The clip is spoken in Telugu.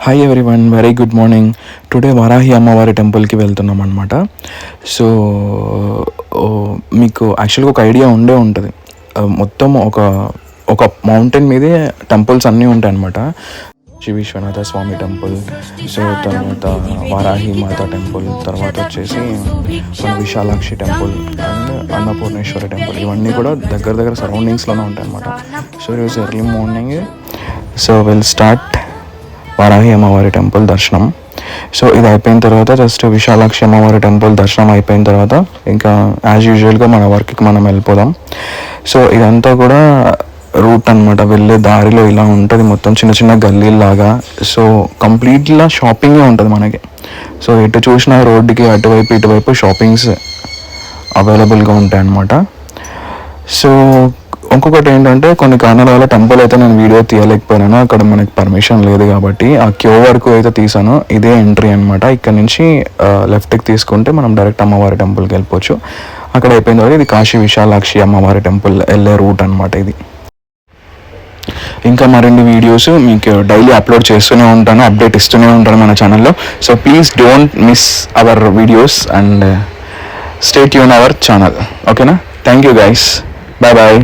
Hi everyone, very good morning. Today Varahi అమ్మవారి టెంపుల్కి వెళ్తున్నాం అనమాట. సో మీకు యాక్చువల్గా ఒక ఐడియా ఉంటుంది. మొత్తం ఒక మౌంటైన్ మీదే టెంపుల్స్ అన్నీ ఉంటాయి అన్నమాట. శ్రీ విశ్వనాథ స్వామి టెంపుల్, సో తర్వాత వారాహి మాత టెంపుల్, తర్వాత వచ్చేసి మన Visalakshi temple and Annapoorneswari temple, ఇవన్నీ కూడా దగ్గర సరౌండింగ్స్లోనే ఉంటాయి అన్నమాట. సో ఈరోజు early morning so will start Varahi అమ్మవారి టెంపుల్ దర్శనం. సో ఇది అయిపోయిన తర్వాత జస్ట్ విశాలాక్షి అమ్మవారి టెంపుల్ దర్శనం అయిపోయిన తర్వాత ఇంకా యాజ్ యూజువల్గా మన వర్క్కి మనం వెళ్ళిపోదాం. సో ఇదంతా కూడా రూట్ అనమాట, వెళ్ళే దారిలో ఇలా ఉంటుంది, మొత్తం చిన్న చిన్న గల్లీలాగా. సో కంప్లీట్గా షాపింగే ఉంటుంది మనకి. సో ఎటు చూసినా రోడ్డుకి అటువైపు ఇటువైపు షాపింగ్స్ అవైలబుల్గా ఉంటాయి అన్నమాట. సో ఇంకొకటి ఏంటంటే కొన్ని కారణాల వల్ల టెంపుల్ అయితే నేను వీడియో తీయలేకపోయినాను, అక్కడ మనకి పర్మిషన్ లేదు కాబట్టి. ఆ క్యూ వరకు అయితే తీసాను. ఇదే ఎంట్రీ అనమాట. ఇక్కడ నుంచి లెఫ్ట్కి తీసుకుంటే మనం డైరెక్ట్ అమ్మవారి టెంపుల్కి వెళ్ళిపోవచ్చు. అక్కడ అయిపోయిన తర్వాత ఇది కాశీ విశాలాక్షి అమ్మవారి టెంపుల్ వెళ్ళే రూట్ అనమాట ఇది. ఇంకా మరిన్ని వీడియోస్ మీకు డైలీ అప్లోడ్ చేస్తూనే ఉంటాను, అప్డేట్ ఇస్తూనే ఉంటాను మన ఛానల్లో. So please don't miss our videos and stay tune our channel. ఓకేనా? Thank you guys, bye bye.